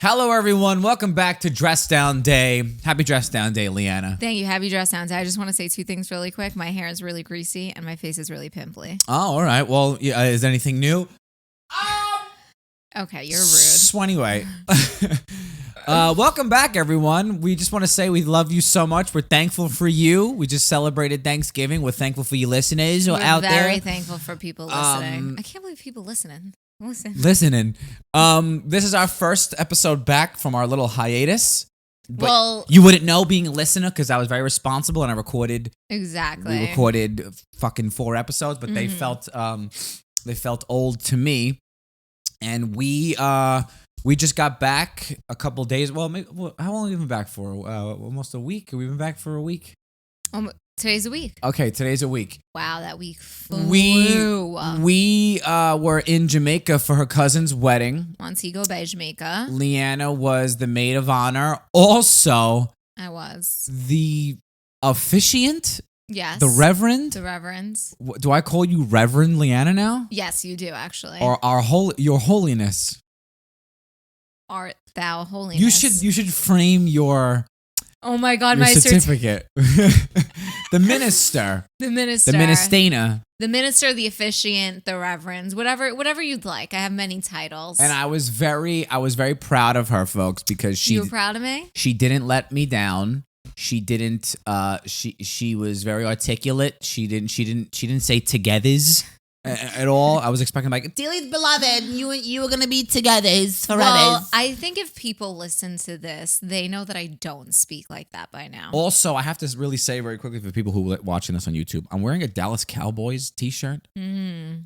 Hello, everyone. Welcome back to Dress Down Day. Happy Dress Down Day, Leanna. Thank you. Happy Dress Down Day. I just want to say two things really quick. My hair is really greasy and my face is really pimply. Oh, all right. Well, is there anything new? Okay, you're rude. So anyway, welcome back, everyone. We just want to say we love you so much. We're thankful for you. We just celebrated Thanksgiving. We're thankful for you listeners who are out there. We're very thankful for people listening. I can't believe people listening. Listening. This is our first episode back from our little hiatus. But well, you wouldn't know being a listener because I was very responsible and I recorded. Exactly. We recorded fucking 4 episodes, but they felt old to me. And we just got back a couple days. Well, how long have we been back for? Almost a week. Have we been back for a week? Today's a week. Okay, today's a week. Wow, that week flew. We were in Jamaica for her cousin's wedding. Montego Bay, Jamaica. Leanna was the maid of honor. Also, I was the officiant. Yes. The reverend. The reverends. Do I call you Reverend Leanna now? Yes, you do actually. Or your holiness. Art thou holiness? You should frame your. Oh my God, your my certificate. The minister. The minister. The ministana. The minister, the officiant, the reverends, whatever you'd like. I have many titles. And I was very proud of her, folks, because You were proud of me? She didn't let me down. She didn't she was very articulate. She didn't say togethers at all. I was expecting like, dearly beloved, you were gonna be togethers forever. Well, I think if people listen to this, they know that I don't speak like that by now. Also, I have to really say very quickly for people who are watching this on YouTube, I'm wearing a Dallas Cowboys t-shirt,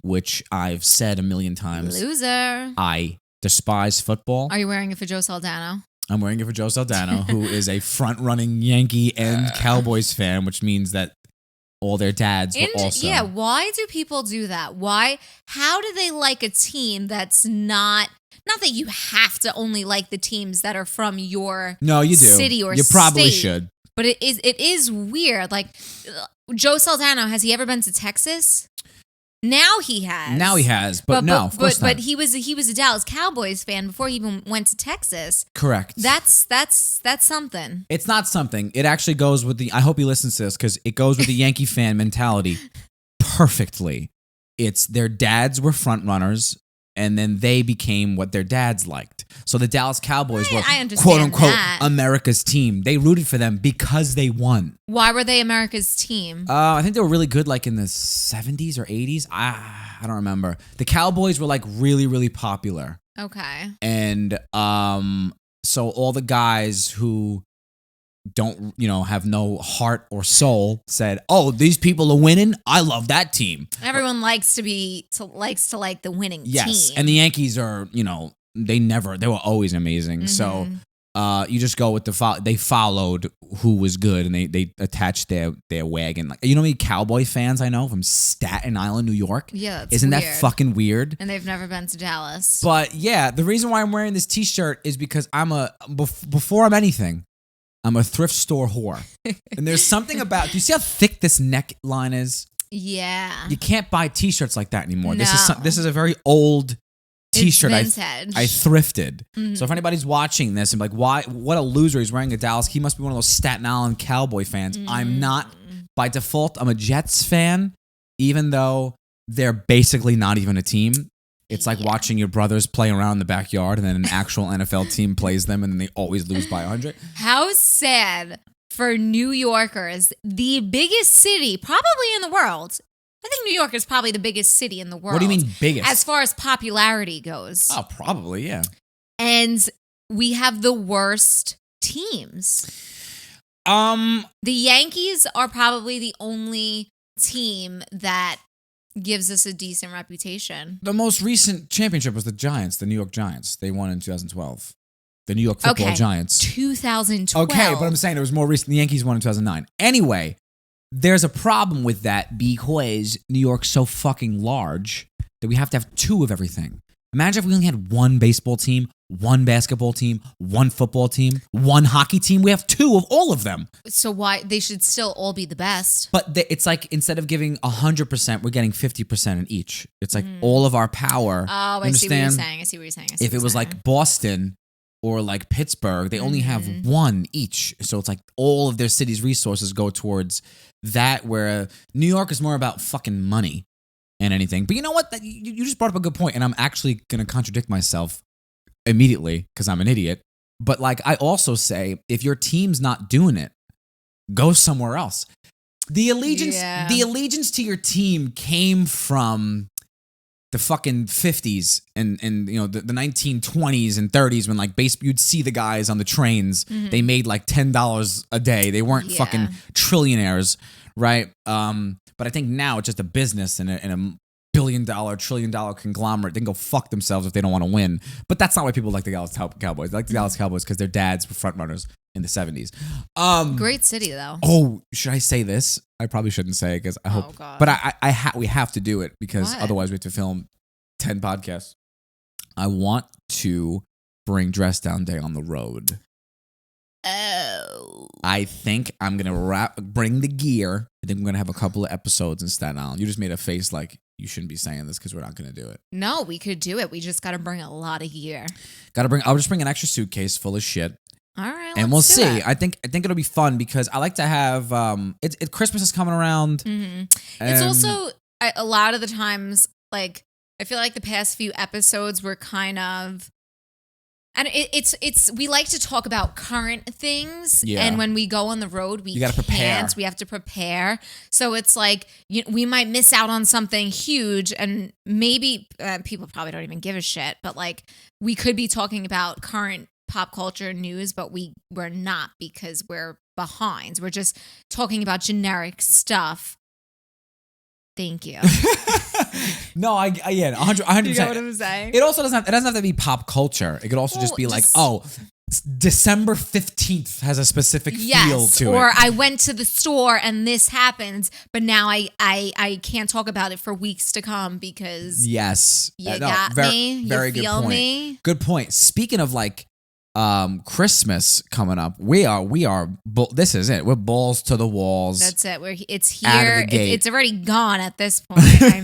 which I've said a million times. Loser. I despise football. Are you wearing it for Joe Saldano? I'm wearing it for Joe Saldano, who is a front-running Yankee and Cowboys fan, which means that all their dads were also. Yeah, why do people do that? How do they like a team that's not that you have to only like the teams that are from your city or you probably state, should. But it is weird. Like, Joe Saldano, has he ever been to Texas? Now he has. But no, of course not. But he was a Dallas Cowboys fan before he even went to Texas. Correct. That's something. It's not something. It actually goes with I hope he listens to this because it goes with the Yankee fan mentality perfectly. It's their dads were front runners, and then they became what their dads liked. So the Dallas Cowboys were quote unquote America's team. They rooted for them because they won. Why were they America's team? I think they were really good like in the 70s or 80s. I don't remember. The Cowboys were like really, really popular. Okay. And so all the guys who don't, have no heart or soul said, "Oh, these people are winning. I love that team." Everyone likes to like the winning team. Yes, and the Yankees are, they were always amazing. Mm-hmm. So you just go with they followed who was good, and they attached their wagon. Like, you know how many Cowboy fans I know from Staten Island, New York? Yeah, that's Isn't weird. that fucking weird? And they've never been to Dallas. But yeah, the reason why I'm wearing this T-shirt is because before I'm anything, I'm a thrift store whore. And there's something about, do you see how thick this neckline is? Yeah. You can't buy T-shirts like that anymore. No. This is a very old T-shirt I thrifted. Mm-hmm. So if anybody's watching this and like, what a loser, he's wearing a Dallas, he must be one of those Staten Island Cowboy fans. Mm-hmm. I'm not. By default, I'm a Jets fan, even though they're basically not even a team. It's like watching your brothers play around in the backyard and then an actual NFL team plays them and then they always lose by 100. How sad for New Yorkers, the biggest city probably in the world. I think New York is probably the biggest city in the world. What do you mean biggest? As far as popularity goes. Oh, probably, yeah. And we have the worst teams. The Yankees are probably the only team that gives us a decent reputation. The most recent championship was the New York Giants. They won in 2012. The New York Football Giants. 2012. Okay, but I'm saying it was more recent. The Yankees won in 2009. Anyway, there's a problem with that because New York's so fucking large that we have to have 2 of everything. Imagine if we only had 1 baseball team, 1 basketball team, 1 football team, 1 hockey team. We have 2 of all of them. So why they should still all be the best? But it's like instead of giving 100%, we're getting 50% in each. It's like all of our power. Oh, I see what you're saying. If it was like Boston, or like Pittsburgh, they only have Mm-hmm. one each. So it's like all of their city's resources go towards that, where New York is more about fucking money and anything. But you know what? You just brought up a good point, and I'm actually going to contradict myself immediately because I'm an idiot. But like, I also say, if your team's not doing it, go somewhere else. The allegiance to your team came from the fucking 50s and you know, the 1920s and 30s, when like you'd see the guys on the trains. Mm-hmm. They made like $10 a day. They weren't fucking trillionaires, right? But I think now it's just a business and a billion-dollar, trillion-dollar conglomerate. They can go fuck themselves if they don't want to win. But that's not why people like the Dallas Cowboys. They like the Dallas Cowboys because their dads were front runners in the 70s. Great city, though. Oh, should I say this? I probably shouldn't say it because I hope. God. But we have to do it because What? otherwise we have to film 10 podcasts. I want to bring Dress Down Day on the road. Oh. I think I'm going to bring the gear. I think we're going to have a couple of episodes in Staten Island. You just made a face like you shouldn't be saying this because we're not going to do it. No, we could do it. We just got to bring a lot of gear. I'll just bring an extra suitcase full of shit. All right, and we'll let's do see. it. I think it'll be fun because I like to have Christmas is coming around. Mm-hmm. It's also a lot of the times, like, I feel like the past few episodes were kind of, and it's we like to talk about current things, and when we go on the road, we gotta prepare. We have to prepare. So it's like we might miss out on something huge, and maybe people probably don't even give a shit. But like, we could be talking about current pop culture news, but we're not because we're behind. We're just talking about generic stuff. Thank you. No, I 100%. You know what I'm saying? It also doesn't have to be pop culture. It could also just be like, December 15th has a specific feel to it. Or I went to the store and this happens, but now I can't talk about it for weeks to come because you got me. Very you good feel point. Me. Good point. Speaking of like Christmas coming up, this is it. We're balls to the walls. That's it. It's Out of here. the gate. It's already gone at this point. I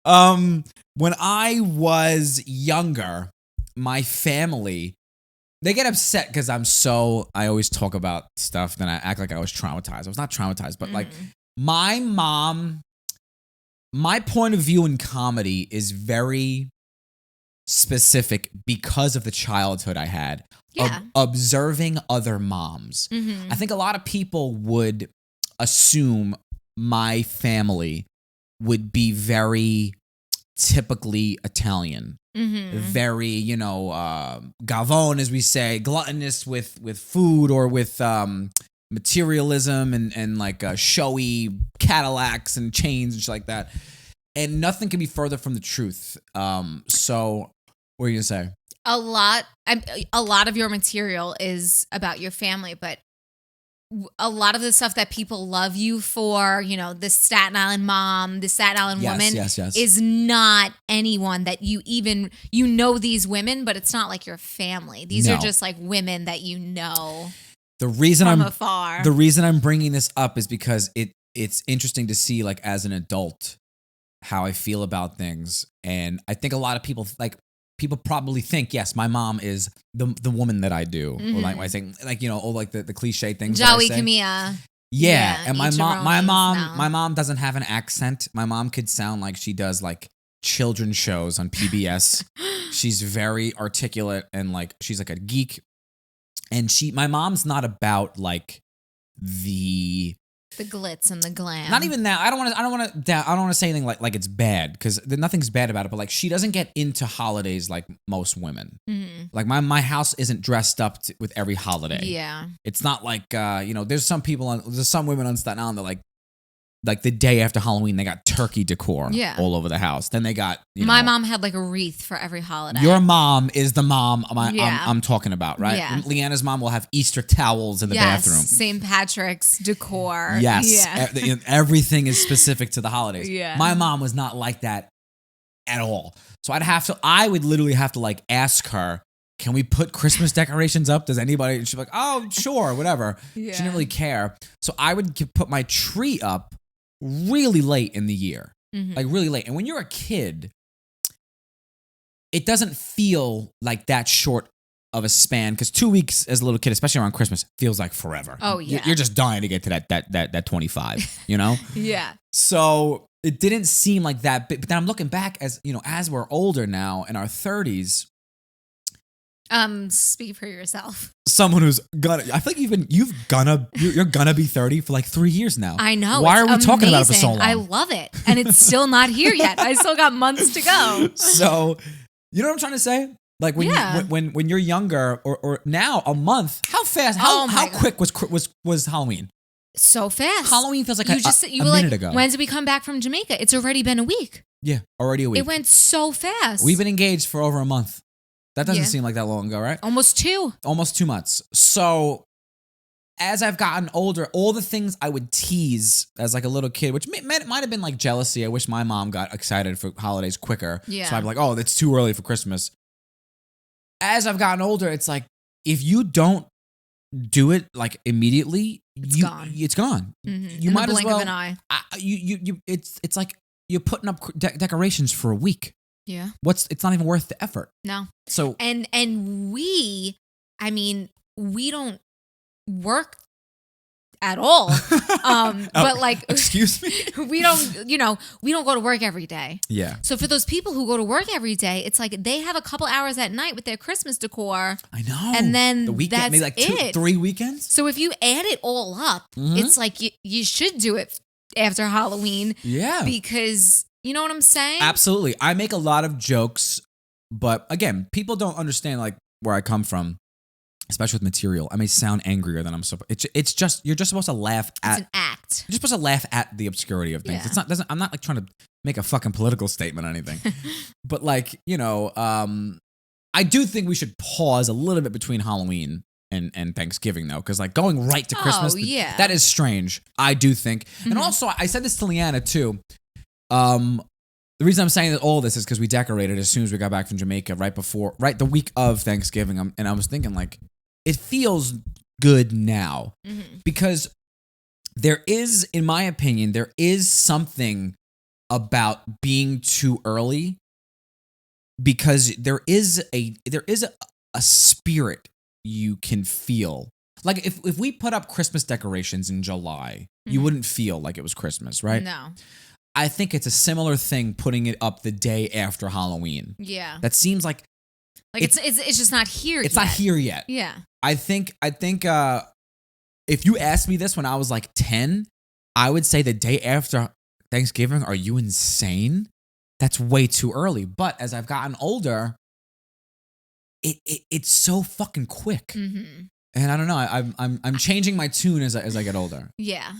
mean, when I was younger, my family, they get upset because I always talk about stuff, then I act like I was traumatized. I was not traumatized, but like my mom, my point of view in comedy is very specific because of the childhood I had. Observing other moms. I think a lot of people would assume my family would be very typically Italian. Very, gavone, as we say, gluttonous with food or with materialism and like showy Cadillacs and chains and shit like that. And nothing can be further from the truth. So what are you gonna say? a lot of your material is about your family, but a lot of the stuff that people love you for, the Staten Island mom, the Staten Island woman, is not anyone that you know these women, but it's not like your family. These are just like women that you know from afar. The reason I'm bringing this up is because it's interesting to see, like, as an adult, how I feel about things. And I think a lot of people probably think, yes, my mom is the woman that I do. Mm-hmm. Or like when I say, like, all like the cliche things. Joey Camilla. Yeah. And my mom doesn't have an accent. My mom could sound like she does like children's shows on PBS. She's very articulate and like she's like a geek. And my mom's not about like the glitz and the glam. Not even that. I don't want to say anything like it's bad, because nothing's bad about it. But like, she doesn't get into holidays like most women. Mm-hmm. Like my house isn't dressed up with every holiday. Yeah, it's not like there's some women on Staten Island that like the day after Halloween they got turkey decor all over the house. Then they got my mom had like a wreath for every holiday. Your mom is the mom I'm talking about, right? Yeah. Leanna's mom will have Easter towels in the bathroom. St. Patrick's decor. Yes, everything is specific to the holidays. Yeah. My mom was not like that at all. So I would literally have to like ask her, can we put Christmas decorations up? Does anybody? And she'd be like, oh, sure, whatever. Yeah. She didn't really care. So I would put my tree up really late in the year, like really late. And when you're a kid, it doesn't feel like that short of a span because 2 weeks as a little kid, especially around Christmas, feels like forever. Oh, yeah. You're just dying to get to that 25, you know? Yeah. So it didn't seem like that big. But then I'm looking back as, you know, as we're older now in our 30s. Speak for yourself. Someone who's gonna, I feel like you're gonna be 30 for like 3 years now. I know. Why are we talking about it for so long? I love it. And it's still not here yet. I still got months to go. So, you know what I'm trying to say? Like when you're younger or now a month, how fast, how quick was Halloween? So fast. Halloween feels like you a were minute like, ago. when did we come back from Jamaica? It's already been a week. Yeah, already a week. It went so fast. We've been engaged for over a month. That doesn't seem like that long ago, right? Almost 2. Almost 2 months. So as I've gotten older, all the things I would tease as like a little kid, which might have been like jealousy. I wish my mom got excited for holidays quicker. Yeah. So I'd be like, oh, it's too early for Christmas. As I've gotten older, it's like, if you don't do it like immediately, it's gone. Mm-hmm. You In might the blink as well. Of an eye. It's like you're putting up decorations for a week. Yeah. It's not even worth the effort. No. So and we don't work at all. But like, excuse me, we don't go to work every day. Yeah. So for those people who go to work every day, it's like they have a couple hours at night with their Christmas decor. I know. And then the weekend, that's maybe like 2-3 weekends. So if you add it all up, it's like you should do it after Halloween. Yeah. Because you know what I'm saying? Absolutely. I make a lot of jokes, but again, people don't understand like where I come from, especially with material. I may sound angrier than I'm supposed. It's just you're just supposed to laugh at. It's an act. You're just supposed to laugh at the obscurity of things. Yeah. I'm not like trying to make a fucking political statement or anything, but like I do think we should pause a little bit between Halloween and Thanksgiving though, because like going right to Christmas, that is strange. I do think, and also I said this to Leanna too. The reason I'm saying that all this is because we decorated as soon as we got back from Jamaica, right the week of Thanksgiving. And I was thinking like, it feels good now because there is, in my opinion, there is something about being too early because there is a spirit you can feel. Like if we put up Christmas decorations in July, you wouldn't feel like it was Christmas, right? No. I think it's a similar thing putting it up the day after Halloween. Yeah. That seems like it's just not here it's yet. not here yet. Yeah. I think if you asked me this when I was like 10, I would say the day after Thanksgiving, are you insane? That's way too early. But as I've gotten older, it's so fucking quick. Mm-hmm. And I don't know. I'm changing my tune as I get older. Yeah,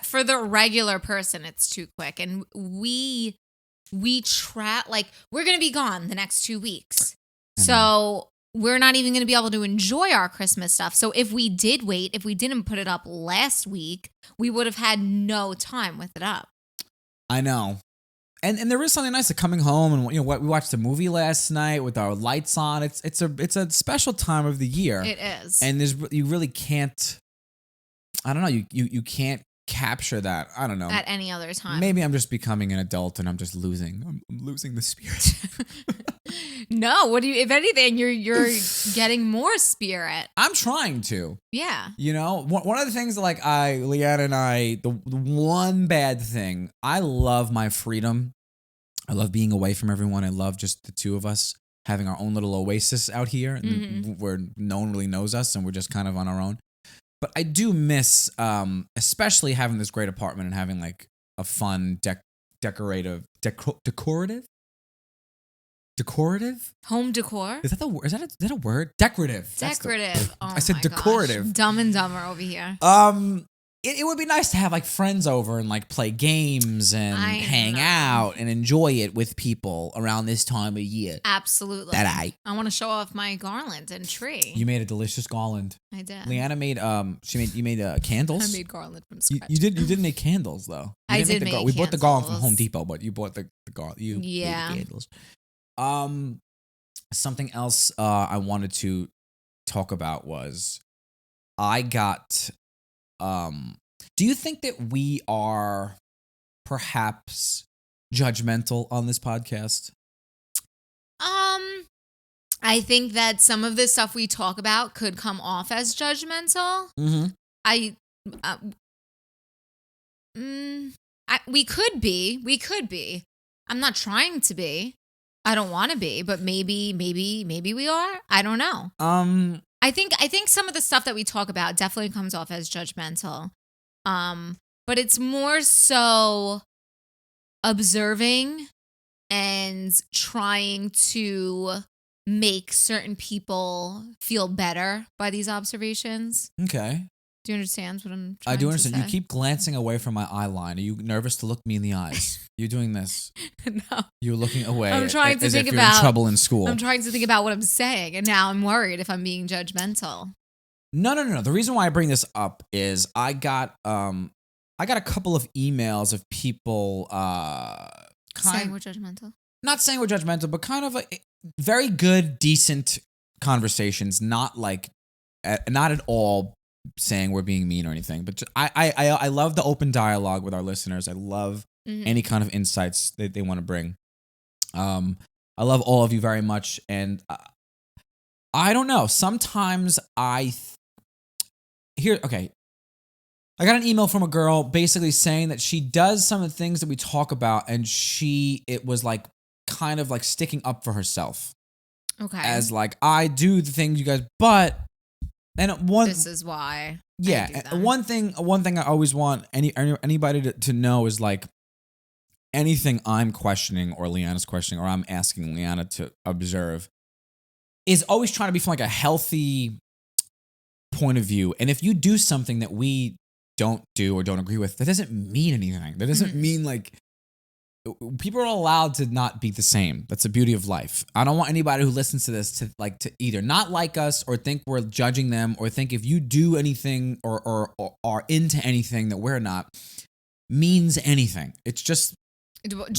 for the regular person, it's too quick, and we like we're gonna be gone the next 2 weeks, so we're not even gonna be able to enjoy our Christmas stuff. So if we did wait, if we didn't put it up last week, we would have had no time with it up. I know. And there is something nice to coming home and we watched a movie last night with our lights on. It's a special time of the year. It is. And you really can't. I don't know. You can't capture that. I don't know. At any other time. Maybe I'm just becoming an adult and I'm just losing. I'm losing the spirit. No, if anything, you're getting more spirit. I'm trying to. Yeah. You know, one of the things like Leanna and I, the one bad thing, I love my freedom. I love being away from everyone. I love just the two of us having our own little oasis out here where no one really knows us and we're just kind of on our own. But I do miss, especially having this great apartment and having like a fun decorative home decor. Is that a word? Decorative. Oh, I said decorative. Gosh. Dumb and Dumber over here. It would be nice to have like friends over and like play games and hang out and enjoy it with people around this time of year. Absolutely. I want to show off my garland and tree. You made a delicious garland. I did. Leanna made you made candles. I made garland from scratch. You didn't make candles though. I did make We bought the garland from Home Depot, but you bought the garland. You made the candles. Something else I wanted to talk about was I got do you think that we are perhaps judgmental on this podcast? I think that some of the stuff we talk about could come off as judgmental. Mm-hmm. We could be. I'm not trying to be. I don't want to be, but maybe we are. I don't know. I think some of the stuff that we talk about definitely comes off as judgmental. But it's more so observing and trying to make certain people feel better by these observations. Okay. Do you understand what I'm trying to say? I do understand. You keep glancing away from my eye line. Are you nervous to look me in the eyes? You're doing this. No. You're looking away. I'm trying to think if about you're in trouble in school. I'm trying to think about what I'm saying, and now I'm worried if I'm being judgmental. No. The reason why I bring this up is I got a couple of emails of people saying we're judgmental. Not saying we're judgmental, but kind of like very good, decent conversations. Not at all saying we're being mean or anything. But I love the open dialogue with our listeners. I love any kind of insights that they want to bring. I love all of you very much, and I don't know. Sometimes I got an email from a girl basically saying that she does some of the things that we talk about, and it was like kind of like sticking up for herself. Okay. As like, I do the things you guys, but this is why. Yeah. One thing I always want anybody to know is like anything I'm questioning or Leanna's questioning or I'm asking Leanna to observe is always trying to be from like a healthy point of view. And if you do something that we don't do or don't agree with, that doesn't mean anything. That doesn't mean like people are allowed to not be the same. That's the beauty of life. I don't want anybody who listens to this to either not like us or think we're judging them or think if you do anything or are into anything that we're not means anything. It's just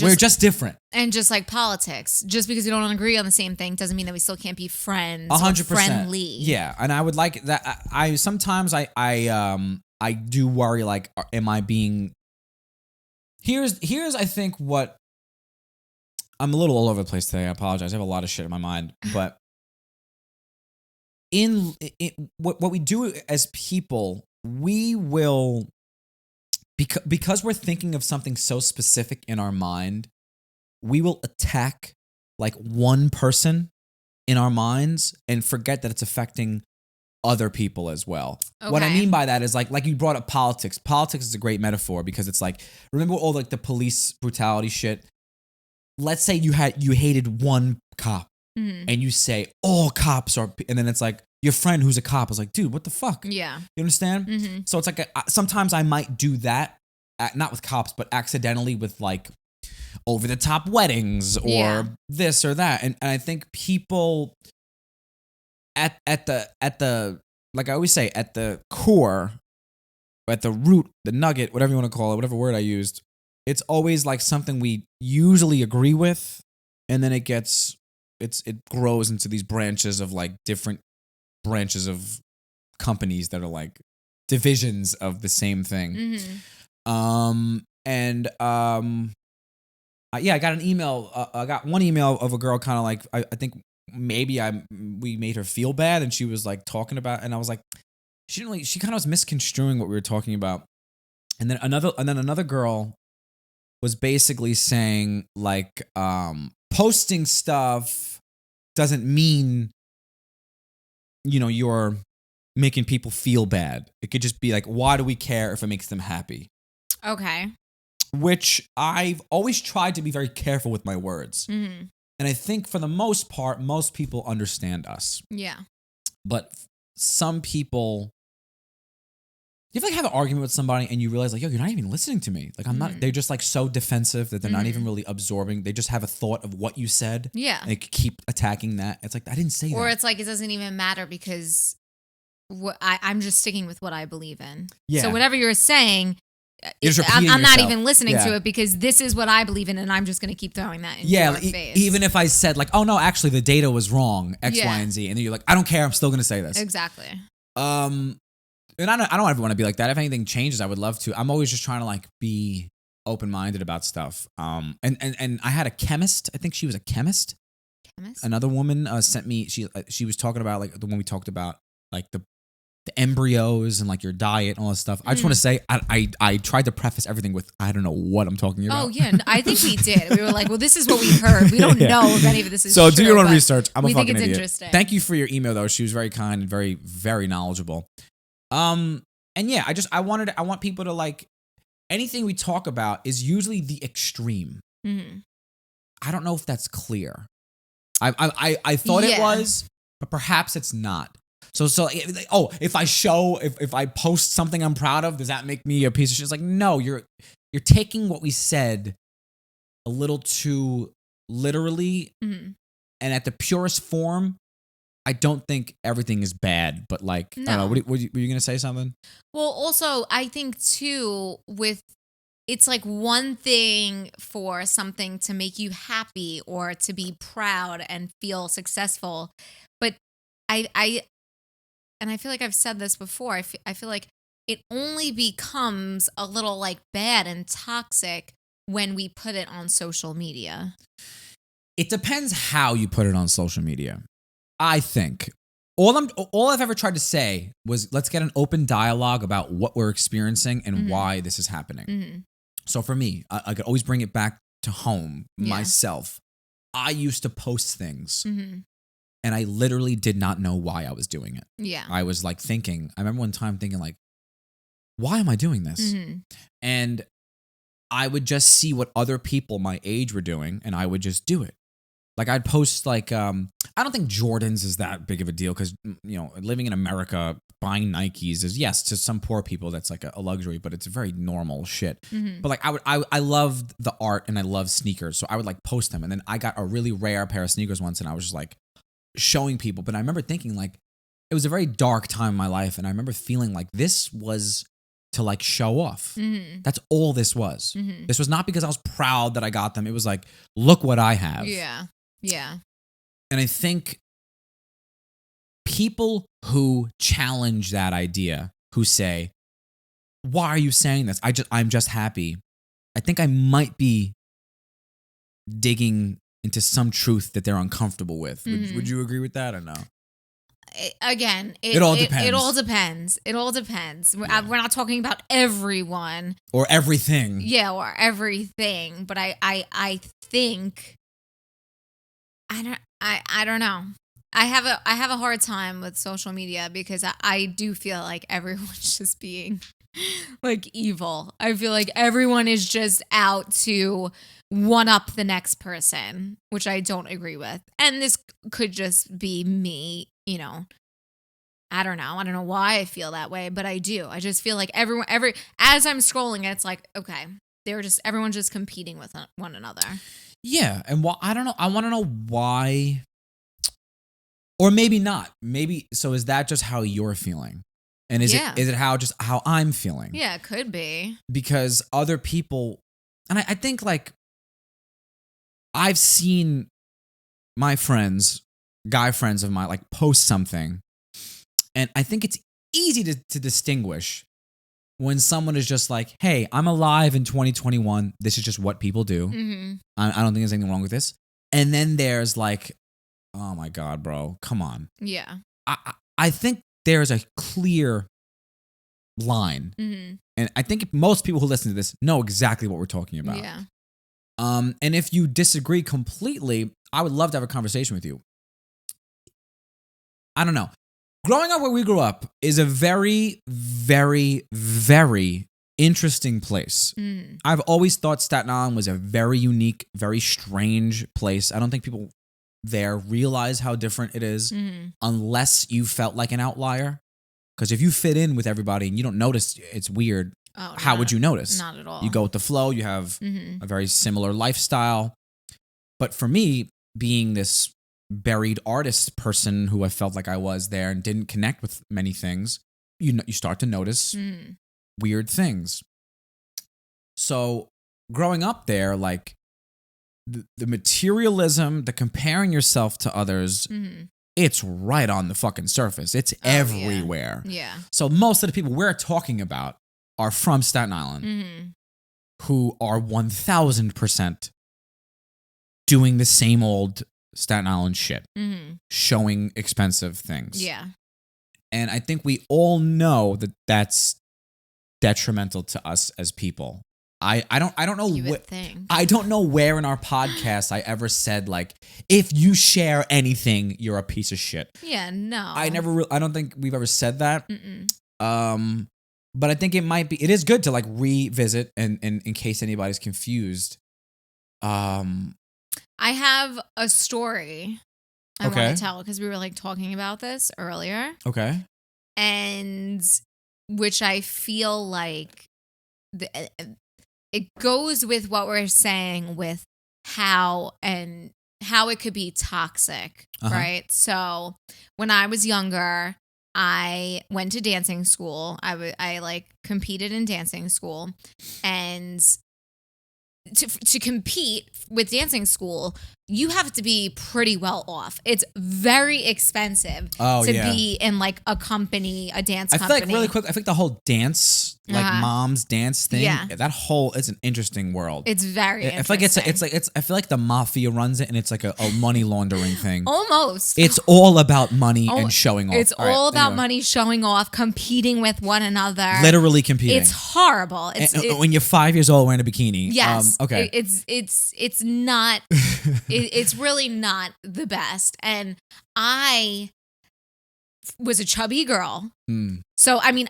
we're just different. And just like politics, just because we don't agree on the same thing doesn't mean that we still can't be friends. 100%. Friendly. Yeah, and I would like that. I sometimes I do worry, like, am I being... Here's I think what... I'm a little all over the place today. I apologize. I have a lot of shit in my mind. But in what we do as people, we will... Because we're thinking of something so specific in our mind, we will attack like one person in our minds and forget that it's affecting other people as well. Okay. What I mean by that is like you brought up politics. Politics is a great metaphor because it's like, remember all like the police brutality shit? Let's say you hated one cop and you say all cops are, and then it's like your friend who's a cop is like, dude, what the fuck? Yeah. You understand? So it's like sometimes I might do that, not with cops, but accidentally with like over the top weddings or this or that. And I think people at the like I always say, at the core, at the root, the nugget, whatever you want to call it, whatever word I used, it's always like something we usually agree with, and then it grows into these branches of like different branches of companies that are like divisions of the same thing. I got an email. I got one email of a girl kind of like, I think maybe we made her feel bad, and she was like talking about, and I was like, she kind of was misconstruing what we were talking about. And then another girl was basically saying like, posting stuff doesn't mean, you're making people feel bad. It could just be like, why do we care if it makes them happy? Okay. Which I've always tried to be very careful with my words. And I think for the most part, most people understand us. Yeah. But some people, you ever like have an argument with somebody and you realize like, yo, you're not even listening to me. Like I'm not, they're just like so defensive that they're not even really absorbing. They just have a thought of what you said. Yeah. And they keep attacking that. It's like, I didn't say that. Or it's like, it doesn't even matter because I'm just sticking with what I believe in. Yeah. So whatever you're saying, I'm not even listening to it because this is what I believe in, and I'm just going to keep throwing that in your face. Even if I said like, oh no, actually the data was wrong, X, Y, and Z, and then you're like, I don't care, I'm still going to say this. Exactly. And I don't ever want to be like that. If anything changes, I would love to. I'm always just trying to like be open-minded about stuff. And I had a chemist. I think she was a chemist. Another woman sent me. She was talking about like the one we talked about, like the embryos and like your diet and all that stuff. I just want to say I tried to preface everything with I don't know what I'm talking about. Oh yeah, I think we did. We were like, well, this is what we heard. We don't know if any of this is so true. Do your own research. I'm a fucking idiot. Interesting. Thank you for your email though. She was very kind and very, very knowledgeable. And yeah, I want people to like anything we talk about is usually the extreme. Mm-hmm. I don't know if that's clear. I thought it was, but perhaps it's not. So if I post something I'm proud of, does that make me a piece of shit? It's like, no, you're taking what we said a little too literally, and at the purest form, I don't think everything is bad. But like, no. I don't know, were you gonna say something? Well, also, I think too it's like one thing for something to make you happy or to be proud and feel successful, but and I feel like I've said this before. I feel like it only becomes a little like bad and toxic when we put it on social media. It depends how you put it on social media. I think all I've ever tried to say was let's get an open dialogue about what we're experiencing and why this is happening. Mm-hmm. So for me, I could always bring it back to home, myself. I used to post things. Mm-hmm. And I literally did not know why I was doing it. Yeah. I was like thinking, I remember one time thinking like, why am I doing this? Mm-hmm. And I would just see what other people my age were doing and I would just do it. Like I'd post like, I don't think Jordans is that big of a deal because, you know, living in America, buying Nikes is, yes, to some poor people, that's like a luxury, but it's very normal shit. Mm-hmm. But like I loved the art and I love sneakers. So I would like post them. And then I got a really rare pair of sneakers once and I was just like, showing people, but I remember thinking like it was a very dark time in my life and I remember feeling like this was to like show off. Mm-hmm. That's all this was. Mm-hmm. This was not because I was proud that I got them. It was like, look what I have. Yeah. Yeah. And I think people who challenge that idea, who say, why are you saying this? I'm just happy. I think I might be digging into some truth that they're uncomfortable with. Would you agree with that or no? It all depends. It all depends. Yeah. We're not talking about everyone or everything. Yeah, or everything. But I think I don't know. I have a hard time with social media because I do feel like everyone's just being like evil. I feel like everyone is just out to one up the next person, which I don't agree with. And this could just be me, you know. I don't know why I feel that way, but I do. I just feel like as I'm scrolling, it's like, okay, everyone's just competing with one another. Yeah, and I don't know. I want to know why, or maybe not. Maybe so. Is that just how you're feeling? And is it how I'm feeling? Yeah, it could be. Because other people, and I think like I've seen my friends, guy friends of mine, like post something, and I think it's easy to distinguish when someone is just like, hey, I'm alive in 2021. This is just what people do. Mm-hmm. I don't think there's anything wrong with this. And then there's like, oh my God, bro, come on. Yeah. I think there's a clear line. Mm-hmm. And I think most people who listen to this know exactly what we're talking about. Yeah. And if you disagree completely, I would love to have a conversation with you. I don't know. Growing up where we grew up is a very, very, very interesting place. Mm. I've always thought Staten Island was a very unique, very strange place. I don't think people there realize how different it is unless you felt like an outlier. Because if you fit in with everybody and you don't notice it's weird, how would you notice? Not at all. You go with the flow. You have a very similar lifestyle. But for me, being this buried artist person who I felt like I was there and didn't connect with many things, you start to notice weird things. So growing up there, like the materialism, the comparing yourself to others, it's right on the fucking surface. It's everywhere. Yeah. So most of the people we're talking about are from Staten Island who are 1000% doing the same old Staten Island shit, showing expensive things. Yeah. And I think we all know that that's detrimental to us as people. I don't know I don't know where in our podcast I ever said like, if you share anything, you're a piece of shit. Yeah, no. I don't think we've ever said that. But I think it is good to like revisit and in case anybody's confused. I have a story I want to tell because we were like talking about this earlier. Okay. And which I feel like it goes with what we're saying with how it could be toxic, right? So when I was younger, I went to dancing school. I like competed in dancing school, and to compete with dancing school, you have to be pretty well off. It's very expensive to be in like a dance company. I feel like really quick, I think the whole dance, like mom's dance thing, that whole is an interesting world. It's very I feel like I feel like the mafia runs it and it's like a money laundering thing. Almost. It's all about money and showing off. It's all about money, showing off, competing with one another. Literally competing. It's horrible. When you're 5 years old wearing a bikini. Yes. Okay. It's not it's really not the best. And I was a chubby girl. So, I mean,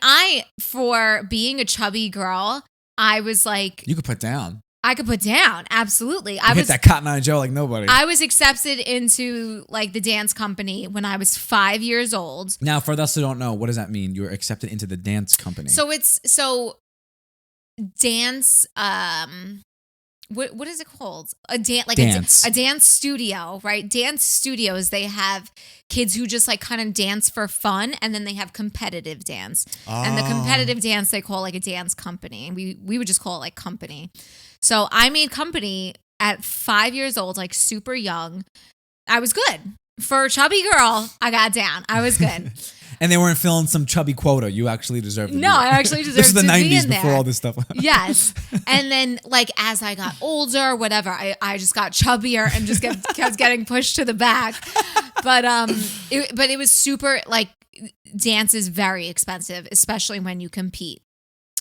for being a chubby girl, I was like... You could put down. I could put down. Absolutely. I hit that Cotton Eye Joe like nobody. I was accepted into like the dance company when I was 5 years old. Now, for those who don't know, what does that mean? You were accepted into the dance company. So dance, what is it called? A dance studio, right? Dance studios, they have kids who just like kind of dance for fun, and then they have competitive dance. And the competitive dance they call like a dance company. We would just call it like company. So I made company at 5 years old, like super young. I was good. For a chubby girl, I got down. I was good. And they weren't filling some chubby quota. You actually deserved it. No, I actually deserved This is the to 90s be in before there. all this stuff. Yes. And then like as I got older, whatever, I just got chubbier and just kept getting pushed to the back. But it was super, like, dance is very expensive, especially when you compete.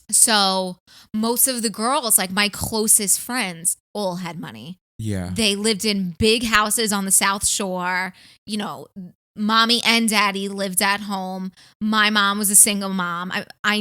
So most of the girls, like my closest friends, all had money. Yeah. They lived in big houses on the South Shore. You know, mommy and daddy lived at home. My mom was a single mom. I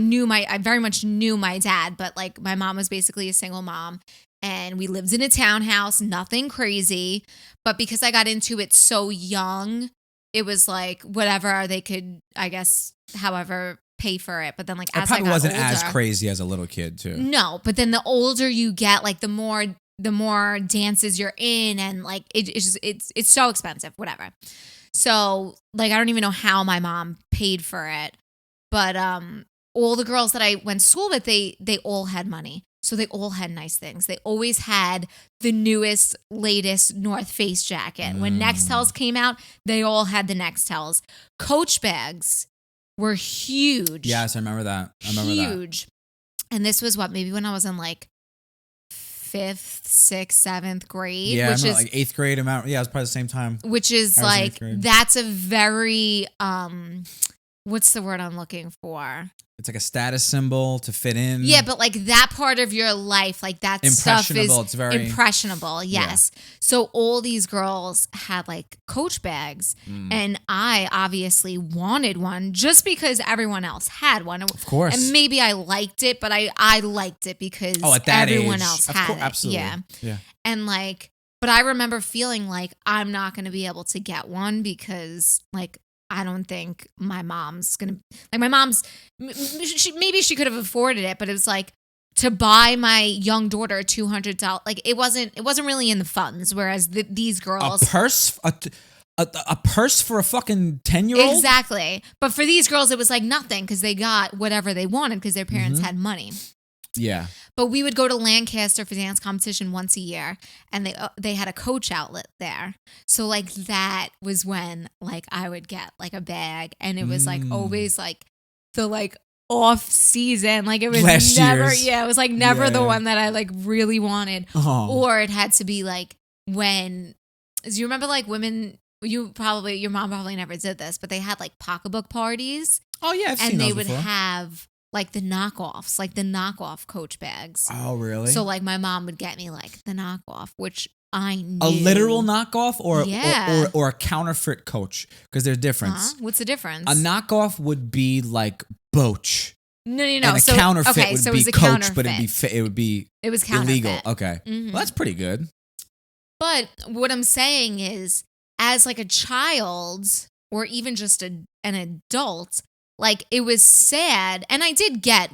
very much knew my dad, but like my mom was basically a single mom. And we lived in a townhouse, nothing crazy. But because I got into it so young, it was like whatever they could, I guess, however, pay for it. But then like as I got older, probably wasn't as crazy as a little kid too. No, but then the older you get, like the more dances you're in, and like it's so expensive, whatever. So like I don't even know how my mom paid for it, but all the girls that I went to school with, they all had money. So they all had nice things. They always had the newest, latest North Face jacket. When Nextels came out, they all had the Nextels. Coach bags were huge. Yes, I remember that. Huge. And this was maybe when I was in like 5th, 6th, 7th grade. Yeah, which is like 8th grade amount. Yeah, it was probably the same time. Which is like, that's a very, what's the word I'm looking for? It's like a status symbol to fit in. Yeah, but like that part of your life, like that stuff is it's very impressionable. Yes. Yeah. So all these girls had like Coach bags, and I obviously wanted one just because everyone else had one. Of course. And maybe I liked it, but I liked it because at that everyone age, else had it. Absolutely. Yeah. And like, but I remember feeling like I'm not going to be able to get one because like, I don't think my mom's gonna, like my mom's, maybe she could have afforded it, but it was like to buy my young daughter $200, like it wasn't really in the funds. Whereas these girls, a purse for a fucking 10-year-old? Exactly. But for these girls, it was like nothing because they got whatever they wanted because their parents had money. Yeah. But we would go to Lancaster for dance competition once a year, and they had a Coach outlet there. So like that was when like I would get like a bag, and it was like always like the like off season, like it was last never year's. Yeah, it was like never the one that I like really wanted. Oh. Or it had to be like when Do you remember like women? Your mom probably never did this, but they had like pocketbook parties. Oh yeah, I've seen those before. And they would have like the knockoffs, like the knockoff Coach bags. Oh really? So like my mom would get me like the knockoff, which I knew. A literal knockoff or a counterfeit Coach, because there's a difference. What's the difference? A knockoff would be like Boach. No. And a counterfeit would be Coach, but it would be illegal. Okay, well, that's pretty good. But what I'm saying is, as like a child or even just an adult, like it was sad, and I did get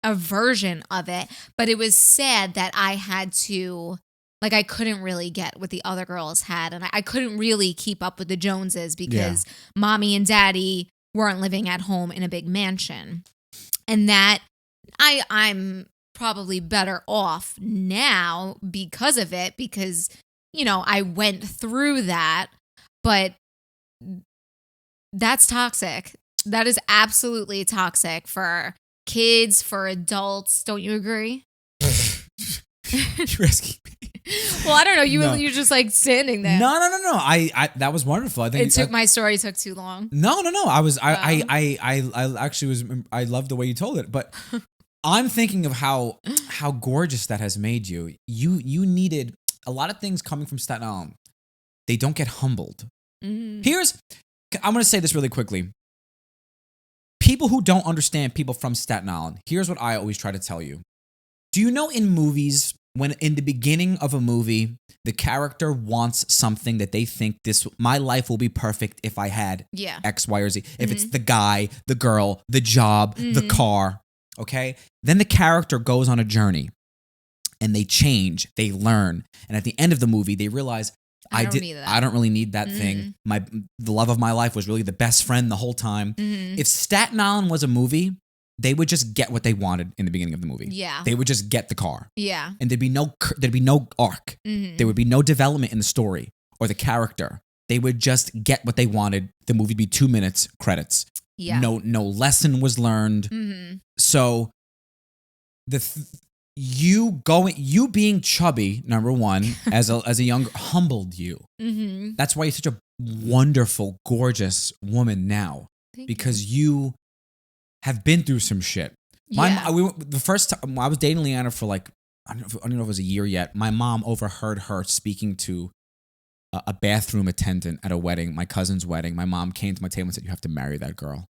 a version of it, but it was sad that I had to, like, I couldn't really get what the other girls had, and I couldn't really keep up with the Joneses because mommy and daddy weren't living at home in a big mansion. And that I'm probably better off now because of it, because, you know, I went through that, but that's toxic. That is absolutely toxic for kids, for adults. Don't you agree? You're asking me. Well, I don't know. You're just like standing there. No. I that was wonderful. I think my story took too long. No. I actually I loved the way you told it, but I'm thinking of how gorgeous that has made you. You needed a lot of things coming from Staten Island. They don't get humbled. I'm going to say this really quickly. People who don't understand people from Staten Island, here's what I always try to tell you. Do you know in movies, when in the beginning of a movie, the character wants something that they think my life will be perfect if I had X, Y, or Z. If it's the guy, the girl, the job, the car, okay? Then the character goes on a journey and they change, they learn. And at the end of the movie, they realize, I don't really need that thing. The love of my life was really the best friend the whole time. If Staten Island was a movie, they would just get what they wanted in the beginning of the movie. Yeah. They would just get the car. Yeah. And there'd be no arc. There would be no development in the story or the character. They would just get what they wanted. The movie would be 2 minutes, credits. Yeah. No lesson was learned. So you being chubby, number one, as a younger, humbled you. That's why you're such a wonderful, gorgeous woman now. Because you have been through some shit. The first time I was dating Leanna for like, I don't know if it was a year yet. My mom overheard her speaking to a bathroom attendant at a wedding, my cousin's wedding. My mom came to my table and said, "You have to marry that girl."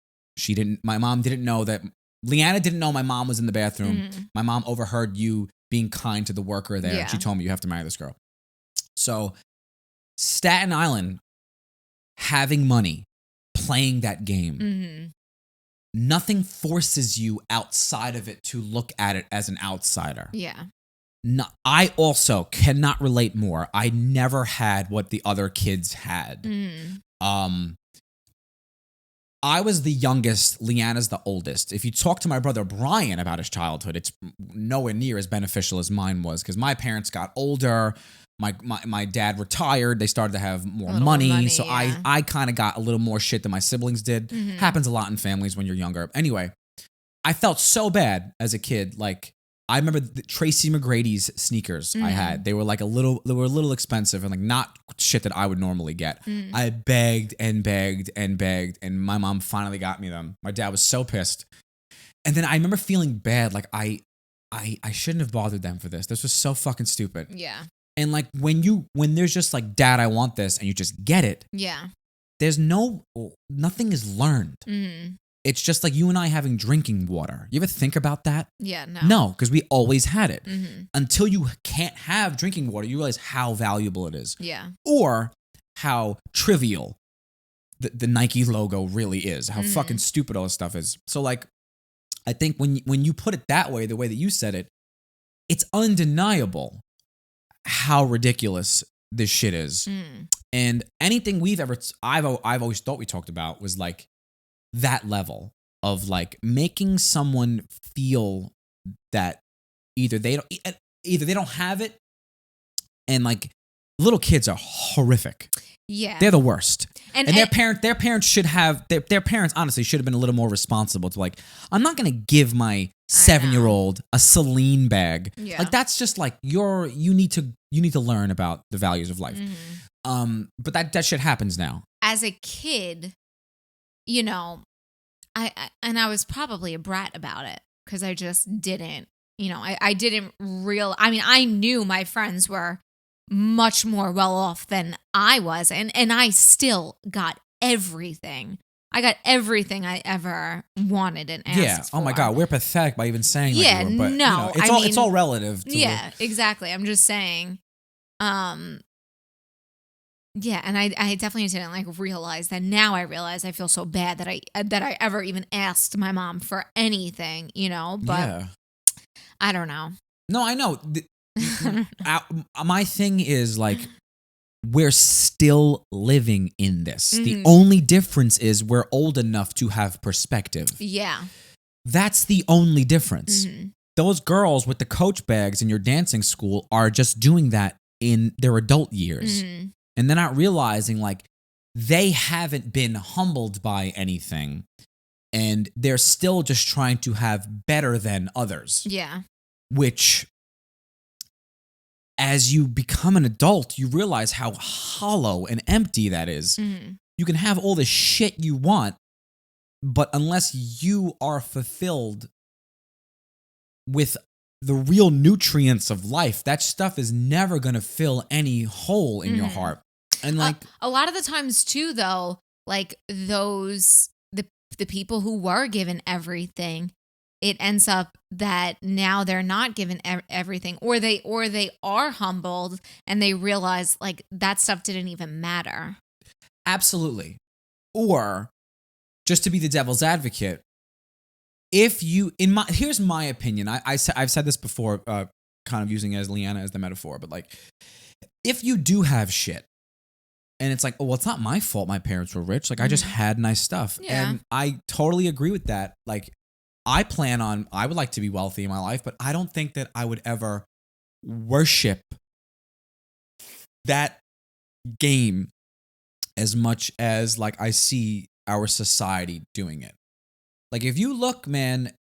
My mom didn't know that. Leanna didn't know my mom was in the bathroom. My mom overheard you being kind to the worker there. She told me, "You have to marry this girl." So Staten Island, having money, playing that game, nothing forces you outside of it to look at it as an outsider. Yeah. No, I also cannot relate more. I never had what the other kids had. I was the youngest. Leanna's the oldest. If you talk to my brother Brian about his childhood, it's nowhere near as beneficial as mine was, because my parents got older. My dad retired. They started to have more money. So I kind of got a little more shit than my siblings did. Happens a lot in families when you're younger. Anyway, I felt so bad as a kid. Like, I remember Tracy McGrady's sneakers I had. They were a little expensive and like not shit that I would normally get. I begged and begged and begged, and my mom finally got me them. My dad was so pissed. And then I remember feeling bad, like I shouldn't have bothered them for this. This was so fucking stupid. Yeah. And like when there's just like, "Dad, I want this," and you just get it. Yeah. There's nothing is learned. It's just like you and I having drinking water. You ever think about that? Yeah, no. No, because we always had it. Until you can't have drinking water, you realize how valuable it is. Yeah. Or how trivial the Nike logo really is. How fucking stupid all this stuff is. So like, I think when you put it that way, the way that you said it, it's undeniable how ridiculous this shit is. And anything I've always thought we talked about was like that level of like making someone feel that either they don't have it, and like little kids are horrific. Yeah. They're the worst. And their and parents should have, their parents honestly should have been a little more responsible to like, I'm not going to give my 7-year-old a Celine bag. Yeah. Like that's just like you need to learn about the values of life. But that shit happens now. As a kid, you know, I was probably a brat about it because I just didn't, you know, I didn't I mean, I knew my friends were much more well off than I was, and I still got everything. I got everything I ever wanted and asked for. Oh my God, we're pathetic by even saying yeah, like we were, but, no, you know, it's all relative. Yeah, exactly. I'm just saying. Yeah, and I definitely didn't like realize that. Now I realize I feel so bad that I ever even asked my mom for anything, you know. But I don't know. No, I know. My thing is like we're still living in this. The only difference is we're old enough to have perspective. Yeah, that's the only difference. Those girls with the Coach bags in your dancing school are just doing that in their adult years. And they're not realizing like they haven't been humbled by anything and they're still just trying to have better than others. Yeah. Which, as you become an adult, you realize how hollow and empty that is. You can have all the shit you want, but unless you are fulfilled with the real nutrients of life, that stuff is never going to fill any hole in your heart. And like a lot of the times too, though, like the people who were given everything, it ends up that now they're not given everything, or they are humbled and they realize like that stuff didn't even matter. Absolutely. Or just to be the devil's advocate, if you here's my opinion. I've said this before, kind of using as Leanna as the metaphor, but like if you do have shit. And it's like, oh, well, it's not my fault my parents were rich. Like, I just had nice stuff. Yeah. And I totally agree with that. Like, I would like to be wealthy in my life, but I don't think that I would ever worship that game as much as, like, I see our society doing it. Like, if you look, man,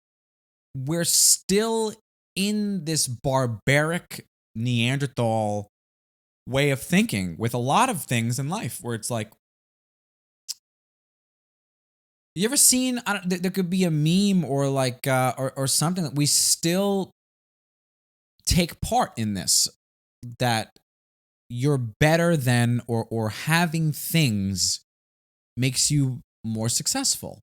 we're still in this barbaric Neanderthal way of thinking with a lot of things in life where it's like, you ever seen, there could be a meme or like, or something that we still take part in this, that you're better than, or having things makes you more successful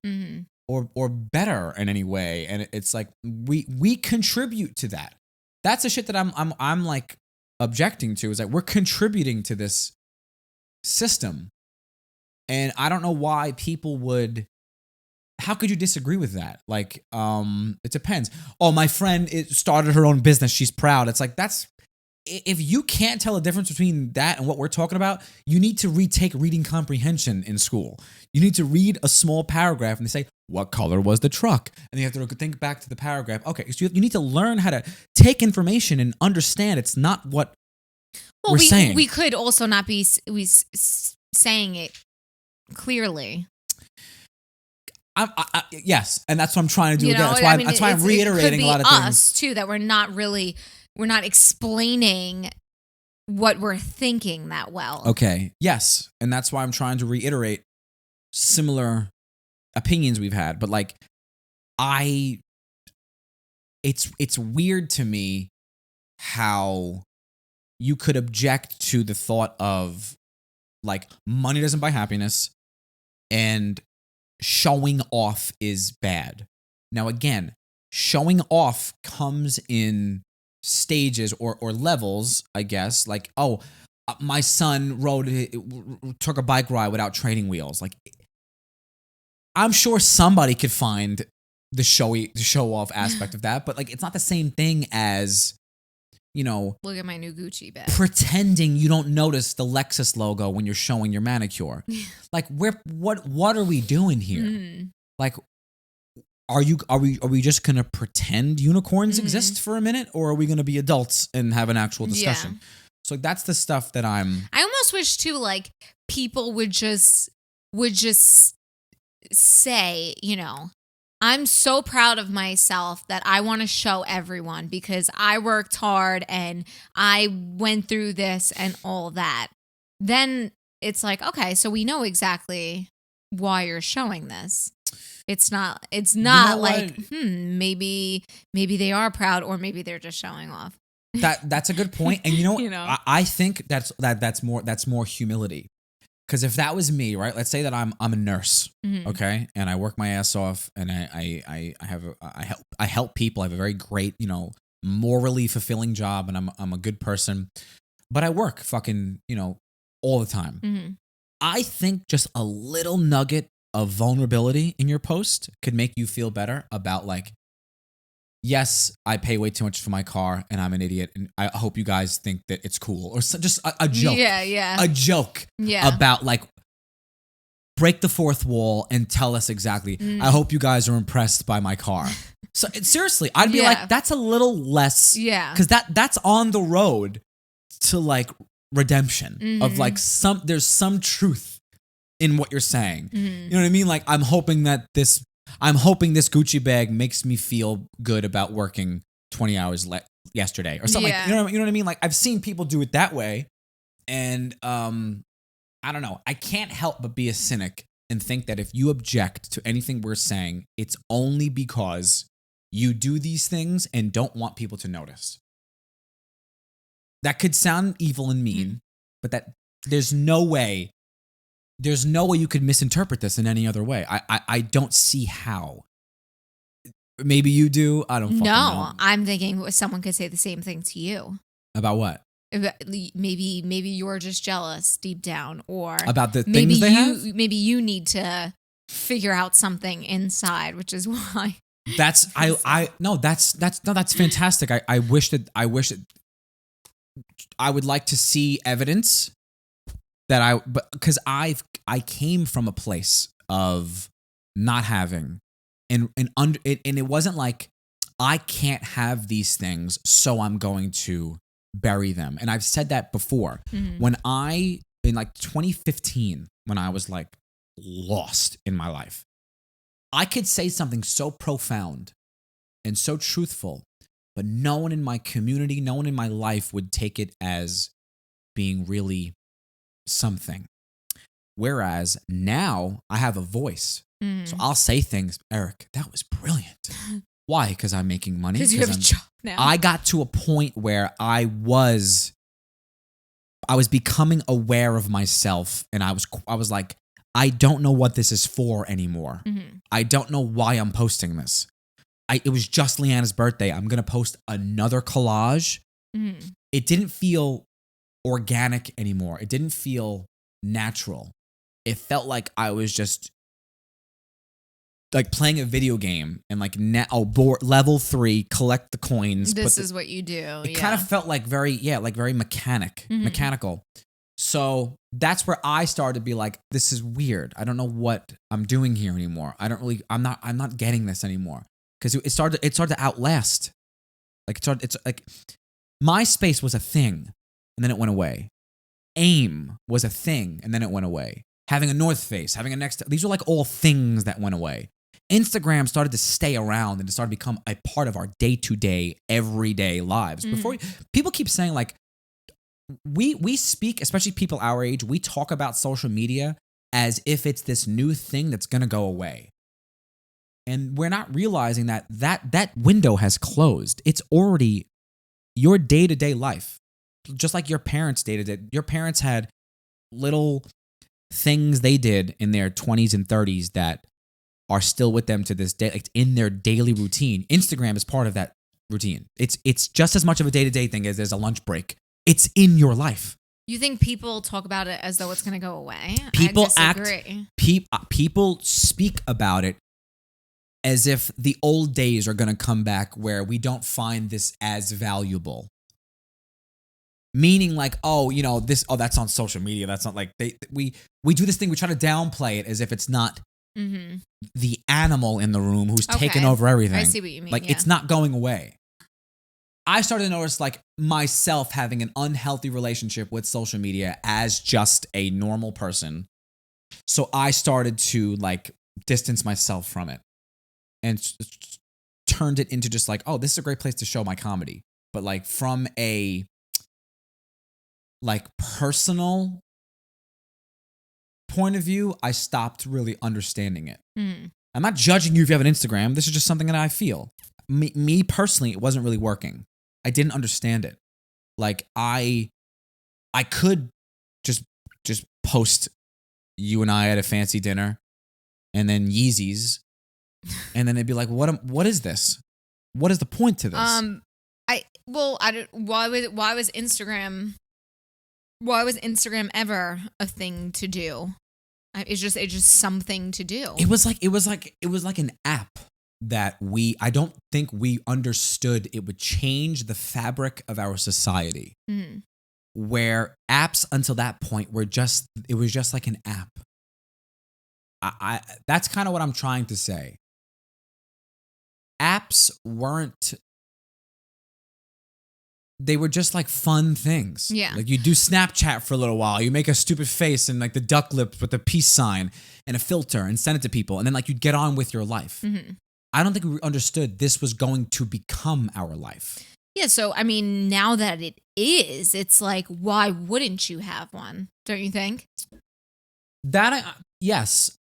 or better in any way. And it's like, we contribute to that. That's the shit that I'm like, objecting to, is that we're contributing to this system. And I don't know why people would, how could you disagree with that? Like, it depends. Oh, my friend started her own business. She's proud. It's like, if you can't tell a difference between that and what we're talking about, you need to retake reading comprehension in school. You need to read a small paragraph and they say, what color was the truck? And you have to think back to the paragraph. Okay, so you need to learn how to take information and understand it's not what we're saying. We could also not be saying it clearly. Yes, and that's what I'm trying to do again. That's why I'm reiterating a lot of things. Us too, that we're not explaining what we're thinking that well. Okay, yes, and that's why I'm trying to reiterate similar opinions we've had. But like, it's weird to me how you could object to the thought of like money doesn't buy happiness and showing off is bad. Now, again, showing off comes in stages or levels, I guess. Like, oh, my son took a bike ride without training wheels. Like, I'm sure somebody could find the show off aspect of that, but like, it's not the same thing as, you know, look at my new Gucci bag. Pretending you don't notice the Lexus logo when you're showing your manicure. Like, what are we doing here? Like, are we just gonna pretend unicorns exist for a minute, or are we gonna be adults and have an actual discussion? So that's the stuff that I almost wish too, like people would just say, I'm so proud of myself that I want to show everyone because I worked hard and I went through this and all that. Then it's like, okay, so we know exactly why you're showing this. It's not like, maybe they are proud or maybe they're just showing off. That's a good point. And I think that's more humility. Because if that was me, right? Let's say that I'm a nurse, okay, and I work my ass off, and I help people. I have a very great, morally fulfilling job, and I'm a good person, but I work fucking, all the time. Mm-hmm. I think just a little nugget of vulnerability in your post could make you feel better about like, yes, I pay way too much for my car and I'm an idiot and I hope you guys think that it's cool. Or just a joke. Yeah. A joke about like, break the fourth wall and tell us exactly. I hope you guys are impressed by my car. So seriously, I'd be like, that's a little less. Yeah. Because that's on the road to like redemption of like there's some truth in what you're saying. You know what I mean? Like I'm hoping this Gucci bag makes me feel good about working 20 hours yesterday or something. Like, you know what I mean? Like I've seen people do it that way. And I don't know. I can't help but be a cynic and think that if you object to anything we're saying, it's only because you do these things and don't want people to notice. That could sound evil and mean, but there's no way you could misinterpret this in any other way. I don't see how. Maybe you do. I don't fucking know. I'm thinking someone could say the same thing to you. About what? Maybe you're just jealous deep down, or about the things they have. Maybe you need to figure out something inside, which is why. That's fantastic. I wish that I would like to see evidence that because I came from a place of not having and it wasn't like I can't have these things, so I'm going to bury them. And I've said that before. When in like 2015, when I was like lost in my life, I could say something so profound and so truthful, but no one in my community, no one in my life would take it as being really something. Whereas now I have a voice. So I'll say things, Eric, that was brilliant. Why? Because I'm making money. Because you have a job now. I got to a point where I was becoming aware of myself, and I was like, I don't know what this is for anymore. I don't know why I'm posting this. It was just Leanna's birthday. I'm going to post another collage. It didn't feel organic anymore. It didn't feel natural. It felt like I was just like playing a video game and like level 3, collect the coins. This is what you do. It kind of felt like very mechanical. So that's where I started to be like, this is weird. I don't know what I'm doing here anymore. I'm not getting this anymore. Because it started to outlast. It's like MySpace was a thing and then it went away. AIM was a thing and then it went away. Having a North Face, having a Next, these were like all things that went away. Instagram started to stay around and it started to become a part of our day-to-day, everyday lives. Before people keep saying like, we speak, especially people our age, we talk about social media as if it's this new thing that's going to go away. And we're not realizing that window has closed. It's already your day-to-day life. Just like your parents' day-to-day. Your parents had little things they did in their 20s and 30s that are still with them to this day, like in their daily routine. Instagram is part of that routine. It's just as much of a day-to-day thing as there's a lunch break. It's in your life. You think people talk about it as though it's going to go away? People people speak about it as if the old days are going to come back where we don't find this as valuable. Meaning like, that's on social media. That's not like we do this thing. We try to downplay it as if it's not the animal in the room who's taken over everything. I see what you mean. Like it's not going away. I started to notice like myself having an unhealthy relationship with social media as just a normal person. So I started to like distance myself from it and turned it into just like, oh, this is a great place to show my comedy. But like from a like personal point of view, I stopped really understanding it. I'm not judging you if you have an Instagram. This is just something that I feel. Me personally, it wasn't really working. I didn't understand it. Like I could just post you and I at a fancy dinner and then Yeezys, and then they'd be like, what is this? What is the point to this? Why was Instagram ever a thing to do? It's just something to do. It was like an app that I don't think we understood it would change the fabric of our society. Where apps until that point it was just like an app. I that's kind of what I'm trying to say. Apps they were just like fun things. Yeah. Like you do Snapchat for a little while. You make a stupid face and like the duck lips with the peace sign and a filter and send it to people. And then like you'd get on with your life. I don't think we understood this was going to become our life. Yeah. So, I mean, now that it is, it's like, why wouldn't you have one? Don't you think? Yes.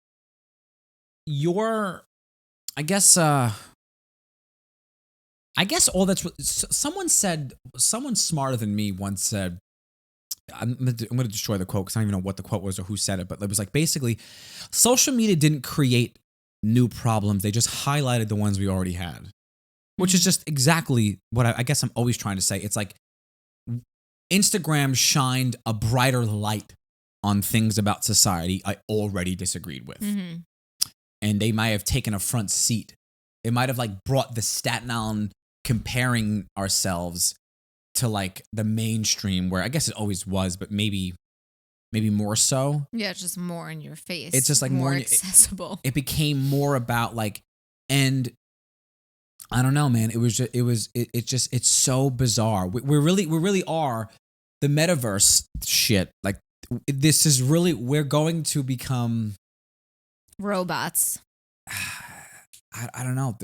I guess all that's what someone smarter than me once said. I'm going to destroy the quote because I don't even know what the quote was or who said it, but it was like basically social media didn't create new problems. They just highlighted the ones we already had, which is just exactly what I guess I'm always trying to say. It's like Instagram shined a brighter light on things about society I already disagreed with. And they might have taken a front seat. It might have like brought the Staten Island comparing ourselves to like the mainstream where I guess it always was, but maybe more so. Yeah, it's just more in your face. It's just like more accessible. It became more about like, and I don't know, man. It's so bizarre. We really are the metaverse shit. Like this is really, we're going to become robots. I don't know.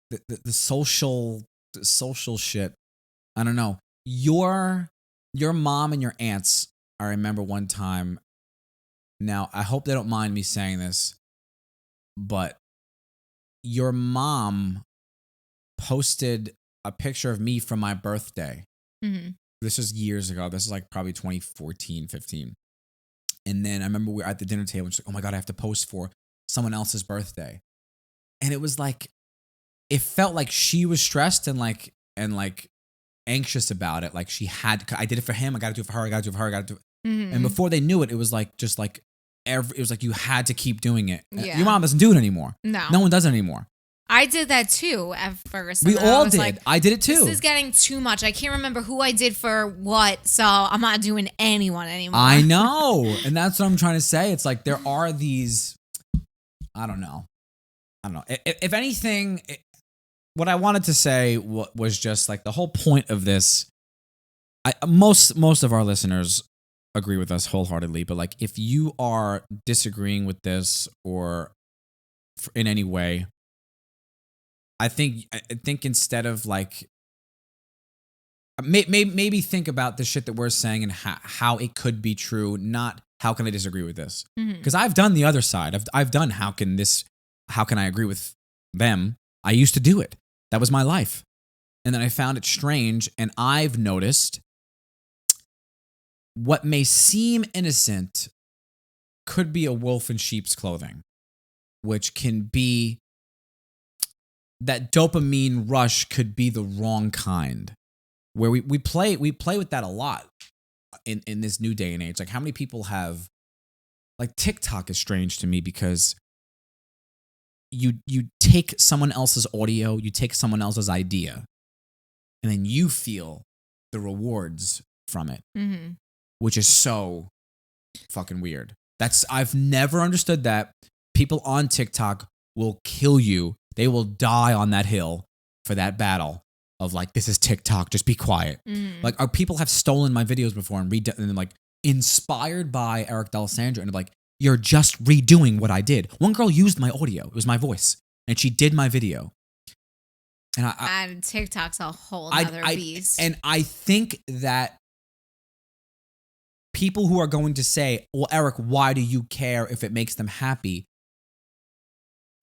The social shit. I don't know. Your mom and your aunts, I remember one time. Now, I hope they don't mind me saying this, but your mom posted a picture of me from my birthday. This was years ago. This is like probably 2014, 15. And then I remember we were at the dinner table and she's like, oh my God, I have to post for someone else's birthday. And it was like, it felt like she was stressed and like anxious about it. Like I did it for him. I got to do it for her. I got to do it for her. I got to do it. And before they knew it, it was like, just like it was like you had to keep doing it. Yeah. Your mom doesn't do it anymore. No one does it anymore. I did that too at first. We all did. Like, I did it too. This is getting too much. I can't remember who I did for what, so I'm not doing anyone anymore. I know. And that's what I'm trying to say. It's like there are these, I don't know. If anything, what I wanted to say was just like the whole point of this. Most of our listeners agree with us wholeheartedly, but like if you are disagreeing with this or in any way, I think instead of like maybe think about the shit that we're saying and how it could be true, not how can I disagree with this? Because I've done the other side. I've done how can I agree with them? I used to do it. That was my life. And then I found it strange, and I've noticed what may seem innocent could be a wolf in sheep's clothing, which can be that dopamine rush could be the wrong kind, where we play with that a lot in this new day and age. Like how many people have, like TikTok is strange to me because you take someone else's audio, you take someone else's idea, and then you feel the rewards from it, which is so fucking weird. I've never understood that. People on TikTok will kill you. They will die on that hill for that battle of like, this is TikTok, just be quiet. Like, people have stolen my videos before and then like inspired by Eric D'Alessandro and like, you're just redoing what I did. One girl used my audio. It was my voice. And she did my video. And TikTok's a whole other beast. And I think that people who are going to say, well, Eric, why do you care if it makes them happy?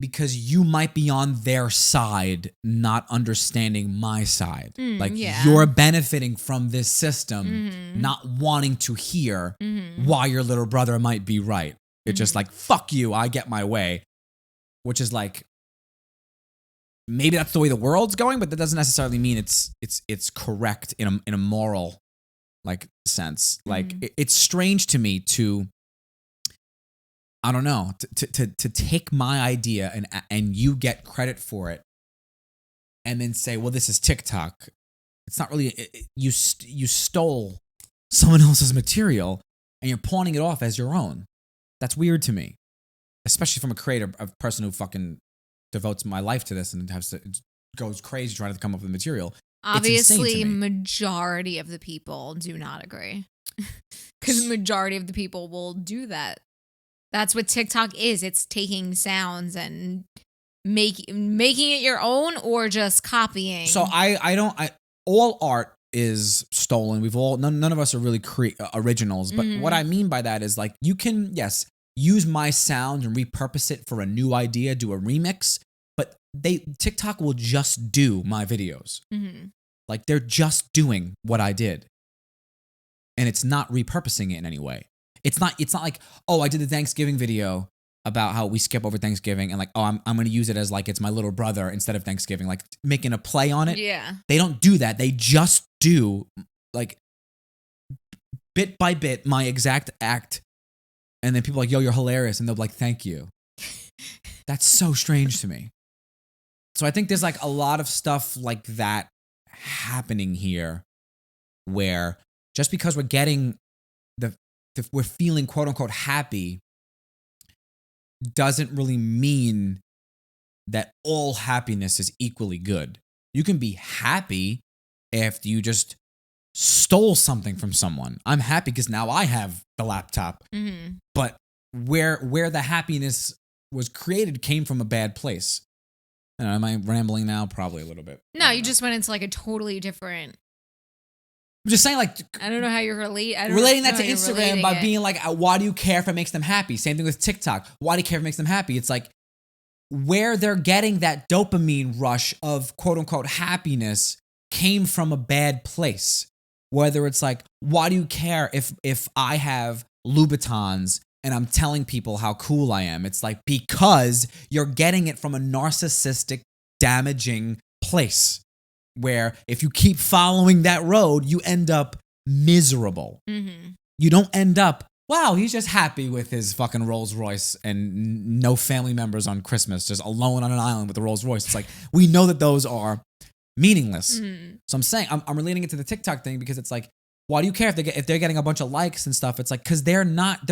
Because you might be on their side, not understanding my side. You're benefiting from this system, not wanting to hear why your little brother might be right. It's just like, fuck you, I get my way. Which is like, maybe that's the way the world's going, but that doesn't necessarily mean it's correct in a moral like sense. Like it's strange to me to, I don't know, to take my idea and you get credit for it, and then say, well, this is TikTok. It's not really you stole someone else's material and you're pawning it off as your own. That's weird to me, especially from a creator, a person who fucking devotes my life to this and goes crazy trying to come up with material. Obviously, majority of the people do not agree, because majority of the people will do that. That's what TikTok is. It's taking sounds and making it your own or just copying. So all art is stolen. None of us are really originals. But what I mean by that is like, you can, yes, use my sound and repurpose it for a new idea, do a remix, but TikTok will just do my videos. Like they're just doing what I did. And it's not repurposing it in any way. It's not like, oh, I did the Thanksgiving video about how we skip over Thanksgiving and like, oh, I'm going to use it as like it's my little brother instead of Thanksgiving, like making a play on it. Yeah. They don't do that. They just do like bit by bit my exact act. And then people are like, yo, you're hilarious. And they'll be like, thank you. That's so strange to me. So I think there's like a lot of stuff like that happening here where just because we're getting we're feeling quote unquote happy doesn't really mean that all happiness is equally good. You can be happy if you just stole something from someone. I'm happy because now I have the laptop. But where the happiness was created came from a bad place. I don't know, am I rambling now? Probably a little bit. No, you just went into like a totally different. I'm just saying, like, I don't know how you're relating that to Instagram by being like, why do you care if it makes them happy? Same thing with TikTok. Why do you care if it makes them happy? It's like where they're getting that dopamine rush of quote unquote happiness came from a bad place. Whether it's like, why do you care if I have Louboutins and I'm telling people how cool I am? It's like, because you're getting it from a narcissistic, damaging place. Where if you keep following that road, you end up miserable. You don't end up, wow, he's just happy with his fucking Rolls Royce and no family members on Christmas, just alone on an island with the Rolls Royce. It's like, we know that those are meaningless. So I'm saying, I'm relating it to the TikTok thing because it's like, why do you care if they're getting a bunch of likes and stuff? It's like, because they're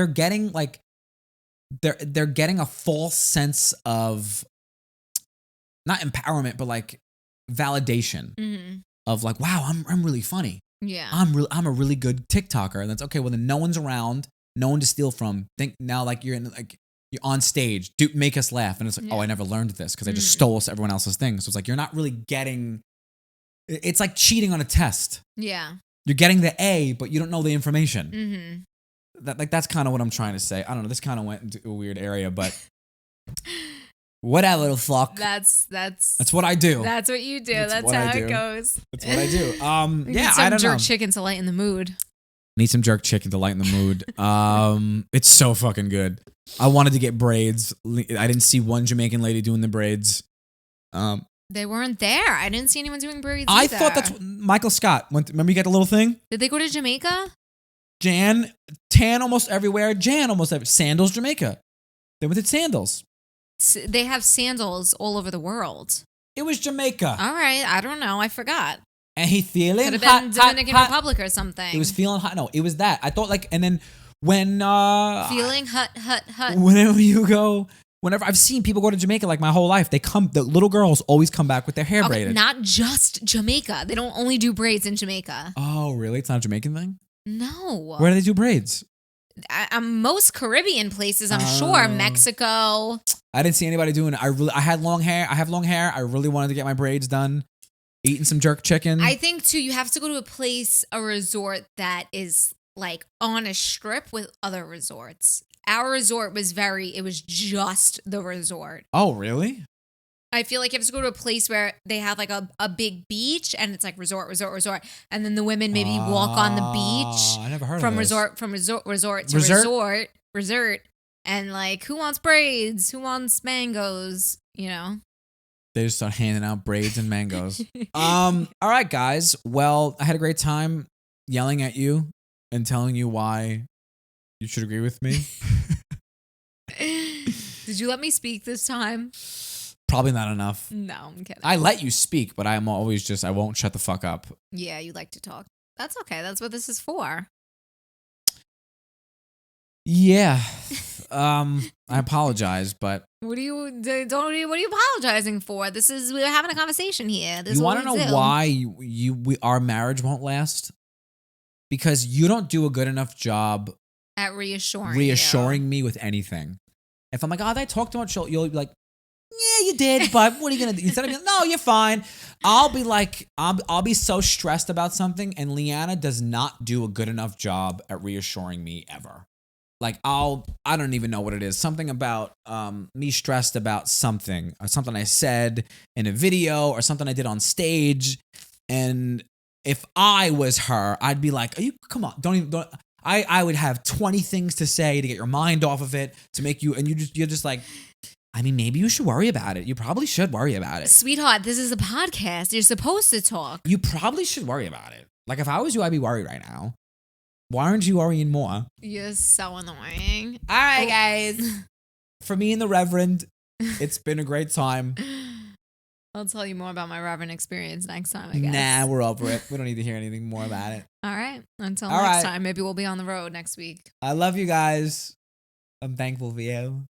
getting like, they're getting a false sense of, not empowerment, but like, validation of like, wow, I'm really funny. Yeah. I'm a really good TikToker. And that's okay. Well, then no one's around, no one to steal from. Think now like you're on stage, make us laugh. And it's like, oh, I never learned this because I just stole everyone else's thing. So it's like, you're not really getting, it's like cheating on a test. Yeah. You're getting the A, but you don't know the information. That's kind of what I'm trying to say. I don't know. This kind of went into a weird area, but whatever the fuck. That's what I do. That's what you do. That's how it goes. That's what I do. Yeah, I don't know. Jerk chicken to lighten the mood. Need some jerk chicken to lighten the mood. It's so fucking good. I wanted to get braids. I didn't see one Jamaican lady doing the braids. They weren't there. I didn't see anyone doing braids I either. thought that's Michael Scott. Remember you got the little thing? Did they go to Jamaica? Tan almost everywhere. Sandals, Jamaica. They went to Sandals. They have sandals all over the world. It was Jamaica. All right. I don't know. I forgot. And he feeling could have hot, been Dominican hot, Republic or something. It was feeling hot. No, it was that. I thought like, and then when feeling hut. Whenever you go, whenever I've seen people go to Jamaica, like my whole life, the little girls always come back with their hair braided. Not just Jamaica. They don't only do braids in Jamaica. Oh, really? It's not a Jamaican thing? No. Where do they do braids? Most Caribbean places, I'm sure. Mexico. I didn't see anybody doing it. I had long hair. I have long hair. I really wanted to get my braids done. Eating some jerk chicken. I think too, you have to go to a resort that is like on a strip with other resorts. Our resort it was just the resort. Oh, really? I feel like you have to go to a place where they have like a big beach and it's like resort. And then the women maybe walk on the beach. I never heard from of this. resort to resort. And like, who wants braids? Who wants mangoes? You know? They just start handing out braids and mangoes. All right, guys. Well, I had a great time yelling at you and telling you why you should agree with me. Did you let me speak this time? Probably not enough. No, I'm kidding. I let you speak, but I'm always I won't shut the fuck up. Yeah, you like to talk. That's okay. That's what this is for. Yeah. I apologize, but what are you apologizing for? We're having a conversation here. You want to know why our marriage won't last? Because you don't do a good enough job at reassuring me with anything. If I'm like, oh, did I talk too much? You'll be like, yeah, you did, but what are you gonna do? Instead of being, no, you're fine. I'll be like, I'll be so stressed about something, and Leanna does not do a good enough job at reassuring me ever. Like I don't even know what it is. Something about me stressed about something, or something I said in a video, or something I did on stage. And if I was her, I'd be like, come on, don't. I would have 20 things to say to get your mind off of it, to make you, and you're just like, I mean, maybe you should worry about it. You probably should worry about it. Sweetheart, this is a podcast. You're supposed to talk. You probably should worry about it. Like if I was you, I'd be worried right now. Why aren't you worrying more? You're so annoying. All right, guys. For me and the Reverend, it's been a great time. I'll tell you more about my Reverend experience next time, I guess. Nah, we're over it. We don't need to hear anything more about it. All right. Until next time. Maybe we'll be on the road next week. I love you guys. I'm thankful for you.